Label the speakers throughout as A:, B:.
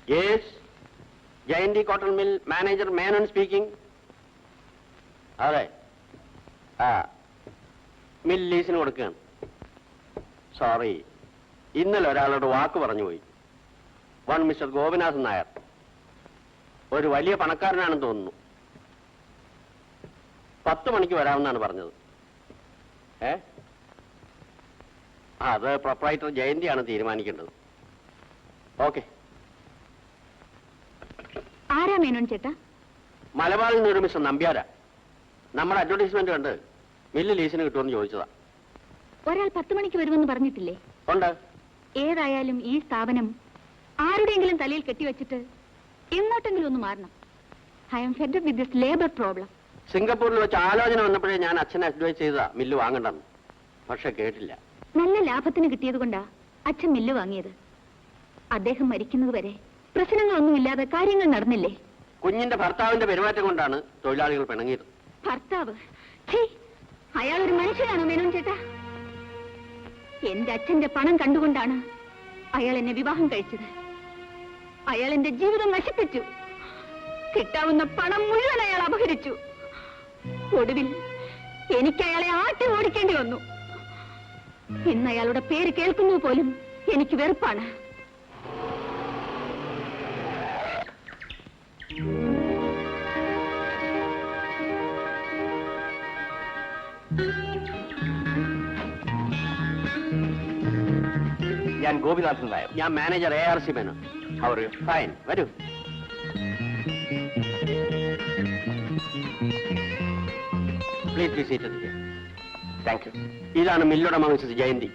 A: Yes, Jayanti Cotton Mill Manager Menon speaking. അതെ mill ലീസിന് കൊടുക്കുകയാണ്. സോറി, ഇന്നലെ ഒരാളോട് വാക്ക് പറഞ്ഞുപോയി. വൺ മിസ്റ്റർ ഗോപിനാഥൻ നായർ, ഒരു വലിയ പണക്കാരനാണെന്ന് തോന്നുന്നു. 10 മണിക്ക് വരാമെന്നാണ് പറഞ്ഞത്. അത് പ്രൊപ്പറൈറ്റർ ജയന്തിയാണ് തീരുമാനിക്കേണ്ടത്. ഓക്കെ.
B: ആരാ മേനോൻ ചേട്ടാ?
A: മലബാറിൽ നിന്ന് ഒരു മിസ്റ്റർ നമ്പ്യാര. നമ്മുടെ അഡ്വർടൈസ്മെന്റ് കണ്ട് മില്ല് ലീസിന് കിട്ടുമെന്ന് ചോദിച്ചതാ.
B: ഒരാൾ 10 മണിക്ക് വരുമെന്ന് പറഞ്ഞിട്ടില്ലേ?
A: ഉണ്ട്.
B: ഏതായാലും ഈ സ്ഥാപനം ആരുടെയെങ്കിലും തലയിൽ കെട്ടിവെച്ചിട്ട് എങ്ങോട്ടെങ്കിലും ഒന്ന് മാറണം. I M fed with this labour problem.
A: സിംഗപ്പൂരിൽ വെച്ച് ആലോചന വന്നപ്പോഴേ ഞാൻ അച്ഛനെ അഡ്വൈസ് ചെയ്തതാ മില്ല് വാങ്ങണ്ടെന്ന്. പക്ഷെ കേട്ടില്ല.
B: നല്ല ലാഭത്തിന് കിട്ടിയത് കൊണ്ടാ അച്ഛൻ മില്ല് വാങ്ങിയത്. അദ്ദേഹം മരിക്കുന്നത് വരെ പ്രശ്നങ്ങളൊന്നുമില്ലാതെ കാര്യങ്ങൾ നടന്നില്ലേ?
A: കുഞ്ഞിന്റെ ഭർത്താവിന്റെ പെരുമാറ്റം കൊണ്ടാണ് തൊഴിലാളികൾ പിണങ്ങിയത്.
B: ഭർത്താവ്? അയാൾ ഒരു മനുഷ്യനാണോ മേനോൻ ചേട്ടാ? എന്റെ അച്ഛന്റെ പണം കണ്ടുകൊണ്ടാണ് അയാൾ എന്നെ വിവാഹം കഴിച്ചത്. അയാൾ എന്റെ ജീവിതം നശിപ്പിച്ചു. കിട്ടാവുന്ന പണം മുഴുവൻ അയാൾ അപഹരിച്ചു. ഒടുവിൽ എനിക്ക് അയാളെ ആട്ടി ഓടിക്കേണ്ടി വന്നു. ഇന്ന് അയാളുടെ പേര് കേൾക്കുന്നത് പോലും എനിക്ക് വെറുപ്പാണ്.
A: ഞാൻ ഗോപിനാഥൻ നായർ. ഞാൻ മാനേജർ ARC മേനോൻ. അവർ ഫൈൻ. വരൂ. Please be seated. Thank you. ഇതാണ് മില്ലുടമ missus Jayanthi.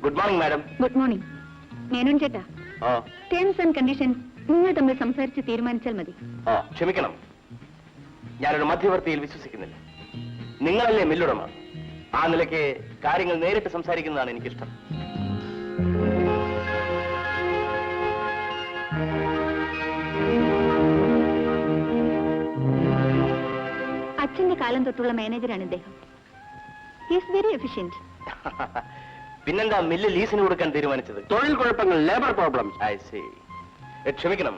A: Good morning madam.
B: Good morning. Menon ചേട്ടാ, ടേംസ് ആൻഡ് കണ്ടീഷൻസ് നിങ്ങൾ തമ്മിൽ സംസാരിച്ച് തീരുമാനിച്ചാൽ മതി.
A: ക്ഷമിക്കണം, ഞാനൊരു മധ്യവർത്തിയിൽ വിശ്വസിക്കുന്നില്ല. നിങ്ങളല്ലേ മില്ലുടമ. ആ നിലയ്ക്ക് കാര്യങ്ങൾ നേരിട്ട് സംസാരിക്കുന്നതാണ് എനിക്കിഷ്ടം.
B: അച്ഛന്റെ കാലം തൊട്ടുള്ള മാനേജറാണ് ഇദ്ദേഹം. He is very efficient.
A: പിന്നെന്താ മില്ല് ലീസിന് കൊടുക്കാൻ തീരുമാനിച്ചത്? തൊഴിൽ കുഴപ്പങ്ങൾ, ലേബർ പ്രോബ്ലംസ്. I see. ക്ഷമിക്കണം,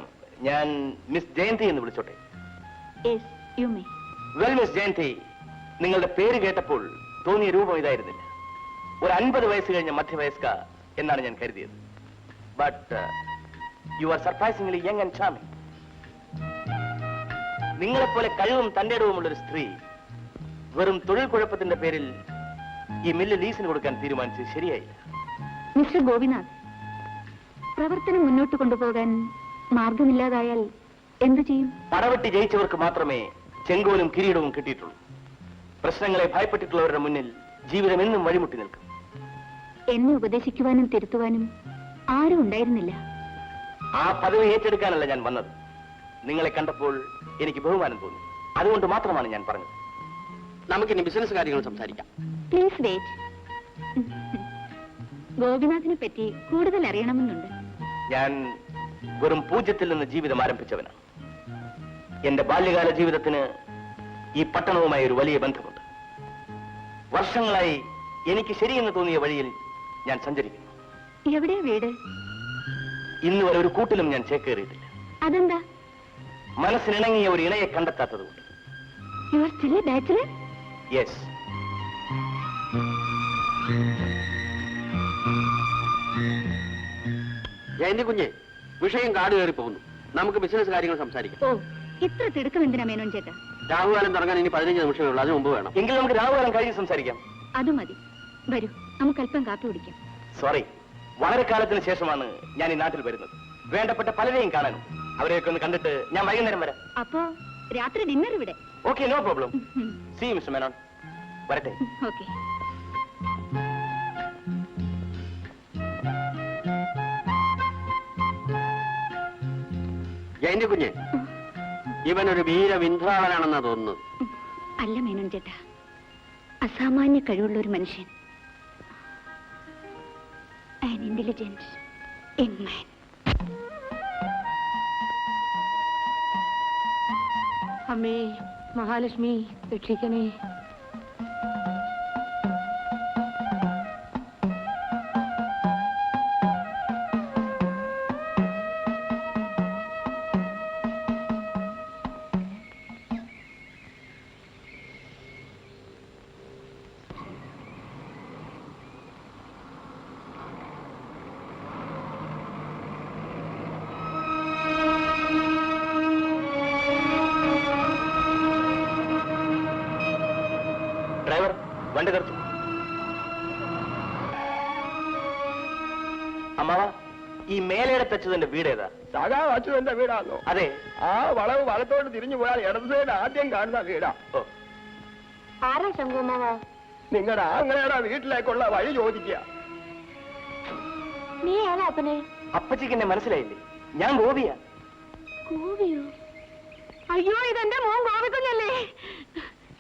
A: ഞാൻ മിസ് ജയന്തി എന്ന് വിളിച്ചോട്ടെ?
B: Yes, you may.
A: Well miss Jayanthi, നിങ്ങളുടെ പേര് കേട്ടപ്പോൾ തോന്നിയ രൂപം ഇതായിരുന്നില്ല. ഒരു 50 വയസ്സ് കഴിഞ്ഞ മധ്യവയസ്ക എന്നാണ് ഞാൻ കരുതിയത്. But you are surprisingly young and charming. നിങ്ങളെപ്പോലെ കഴിവും തന്റെ ഇടവുമുള്ളൊരു സ്ത്രീ വെറും തൊഴിൽ കുഴപ്പത്തിന്റെ പേരിൽ ഈ മില്ല് ലീസിന് കൊടുക്കാൻ തീരുമാനിച്ചത് ശരിയായില്ല.
B: മിസ്റ്റർ ഗോപിനാഥ്, പ്രവർത്തനം മുന്നോട്ട് കൊണ്ടുപോകാൻ മാർഗമില്ലാതായാൽ എന്തു ചെയ്യും?
A: പടവെട്ടി ജയിച്ചവർക്ക് മാത്രമേ ചെങ്കോലും കിരീടവും കിട്ടിയിട്ടുള്ളൂ. പ്രശ്നങ്ങളെ ഭയപ്പെട്ടിട്ടുള്ളവരുടെ മുന്നിൽ ജീവിതം എന്നും വഴിമുട്ടി നിൽക്കും.
B: എന്നെ ഉപദേശിക്കുവാനും തിരുത്തുവാനും ആരും ഉണ്ടായിരുന്നില്ല.
A: ആ പദവി ഏറ്റെടുക്കാനല്ല ഞാൻ വന്നത്. നിങ്ങളെ കണ്ടപ്പോൾ എനിക്ക് ബഹുമാനം തോന്നി. അതുകൊണ്ട് മാത്രമാണ് ഞാൻ പറഞ്ഞത്. നമുക്കിനി ബിസിനസ് കാര്യങ്ങൾ സംസാരിക്കാം.
B: Please wait. ഗോപിനാഥിനെ പറ്റി കൂടുതൽ അറിയണമെന്നുണ്ട്.
A: ഞാൻ വെറും പൂജ്യത്തിൽ നിന്ന് ജീവിതം ആരംഭിച്ചവനാണ്. എന്റെ ബാല്യകാല ജീവിതത്തിന് ഈ പട്ടണവുമായി ഒരു വലിയ ബന്ധമുണ്ട്. വർഷങ്ങളായി എനിക്ക് ശരിയെന്ന് തോന്നിയ വഴിയിൽ ഞാൻ സഞ്ചരിക്കുന്നു.
B: എവിടെയാ വീട്?
A: ഇന്ന് വരെ ഒരു കൂട്ടിലും ഞാൻ ചേക്കേറിയിട്ടില്ല.
B: അതെന്താ?
A: മനസ്സിനിണങ്ങിയ ഒരു ഇണയെ കണ്ടെത്താത്തതുകൊണ്ട്.
B: You are still a bachelor?
A: Yes. Jayanthi കുഞ്ഞെ, വിഷയം കാട് കയറി പോകുന്നു. നമുക്ക് ബിസിനസ് കാര്യങ്ങൾ സംസാരിക്കാം.
B: ഓ, ഇത്ര തിടുക്കം എന്തിനാ മേനോൻ ചേട്ടാ?
A: രാഹുകാലം തുടങ്ങാൻ ഇനി 15 നിമിഷമേ ഉള്ളൂ. അതിന് മുമ്പ് വേണം. എങ്കിൽ നമുക്ക് രാഹുകാലം കഴിഞ്ഞ് സംസാരിക്കാം.
B: അത് മതി. വരൂ, നമുക്ക് അല്പം കാപ്പി കുടിക്കാം.
A: സോറി, വളരെ കാലത്തിന് ശേഷമാണ് ഞാൻ ഈ നാട്ടിൽ വരുന്നത്. വേണ്ടപ്പെട്ട പലരെയും കാണാനും. അവരെയൊക്കെ ഒന്ന് കണ്ടിട്ട് ഞാൻ വൈകുന്നേരം വരാം.
B: അപ്പോ രാത്രി ഡിന്നർ ഇവിടെ?
A: Okay, no problem. See you mister Menon. വരട്ടെ.
B: ഓക്കെ.
A: ജയന്തി കുഞ്ഞെ, ഇവനൊരു വീരവിന്ധ്രാവനാണെന്നാ തോന്നുന്നത്.
B: അല്ല മേനോൻ ചേട്ടാ, അസാമാന്യ കഴിവുള്ള ഒരു മനുഷ്യൻ. An intelligent young man. അമ്മേ മഹാലക്ഷ്മി രക്ഷിക്കണേ.
A: ഡ്രൈവർ വണ്ടി നിർത്തും. അമ്മാവ, ഈ മേലയുടെ തച്ചതിന്റെ വീട് ഏതാ?
C: സഖാ അച്യുതന്റെ വീടാണോ?
A: അതെ.
C: ആ വളവ് വലത്തോട്ട് തിരിഞ്ഞു പോയാൽ ഇടത് സൈഡ് ആദ്യം കാണുന്ന വീടാ.
A: ഓ,
B: ആരാ ശങ്കുമാവ?
C: നിങ്ങളുടെ ആങ്ങളയുടെ വീട്ടിലേക്കുള്ള വഴി ചോദിക്കുക.
B: നീ ആണോ അപ്പനെ?
A: അപ്പച്ചിക്ക് എന്നെ മനസ്സിലായില്ലേ? ഞാൻ ഗോപിയാ.
B: ഗോപിയോ? അയ്യോ, ഇതെന്റെ മോൻ ഗോപിക്കുഞ്ഞല്ലേ?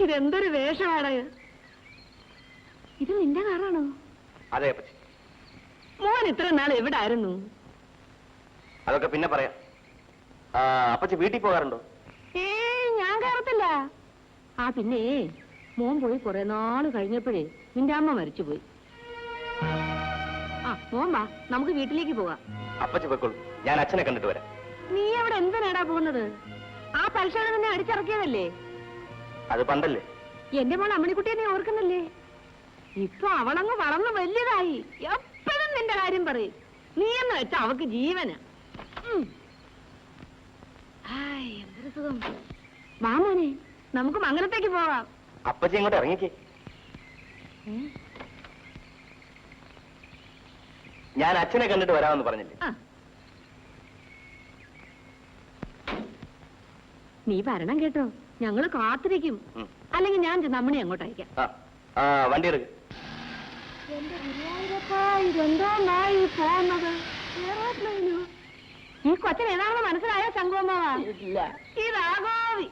B: ഇതെന്തൊരു വേഷമാണ്. ഇത് നിന്റെ കാറാണോ?
A: അതെ അപ്പച്ചി.
B: മോൻ ഇത്ര നാൾ എവിടായിരുന്നു?
A: അതൊക്കെ പിന്നെ പറയാം. അപ്പച്ചി വീട്ടിൽ പോകാറുണ്ടോ?
B: ഞാൻ കയറത്തില്ല. പിന്നെ മോൻ പോയി കുറെ നാള് കഴിഞ്ഞപ്പോഴേ നിന്റെ അമ്മ മരിച്ചുപോയി. മോൻ വാ, നമുക്ക് വീട്ടിലേക്ക് പോകാം.
A: അപ്പച്ചി പോയിക്കോളൂ, ഞാൻ അച്ഛനെ കണ്ടിട്ട് വരാം.
B: നീ അവിടെ എന്തിനാടാ പോകുന്നത്? ആ പരിശോധന നിന്നെ അടിച്ചിറക്കിയതല്ലേ?
A: അത് പണ്ടല്ലേ.
B: എന്റെ മോൾ അമ്മണിക്കുട്ടിയെ നീ ഓർക്കുന്നില്ലേ? ഇപ്പൊ അവളങ്ങ് വളർന്ന് വലിയതായി. എപ്പോഴും നിന്റെ കാര്യം പറയും. നീ എന്ന് വെച്ചാ അവക്ക് ജീവന്. എന്തൊരു സുഖം. മാമോനെ, നമുക്ക് മംഗലത്തേക്ക് പോവാം.
A: അപ്പച്ചി ഇങ്ങോട്ട് ഇറങ്ങിക്കേ. ഞാൻ അച്ഛനെ കണ്ടിട്ട് വരാമെന്ന് പറഞ്ഞില്ലേ?
B: നീ വരണം കേട്ടോ, ഞങ്ങള് കാത്തിരിക്കും. അല്ലെങ്കിൽ ഞാൻ നമ്മണി അങ്ങോട്ട് അയക്കാം.
A: വണ്ടി എടുക്ക.
B: എന്റെ ഗുരുവായൂരപ്പാ, ഇതെന്തോ നായി പോകുന്നത്? ഈ കൊച്ചൻ ഏതാണെന്ന് മനസ്സിലായോ ശങ്കുമാവാ?
C: ഇല്ല.
B: ഇതാ ഗോപി,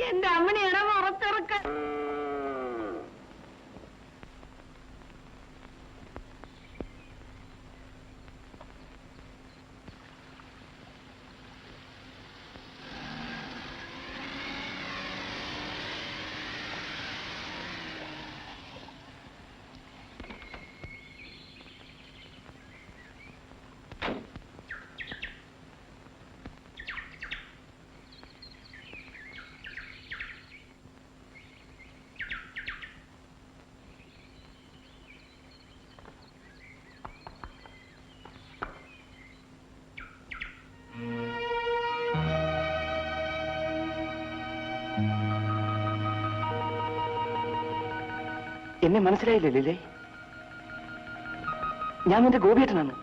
B: എന്റെ അമ്മണിയുടെ മുറത്തിറക്ക.
A: എന്നെ മനസ്സിലായില്ലേ ലീലേ? ഞാൻ നിന്റെ ഗോപിയേട്ടനാണ്.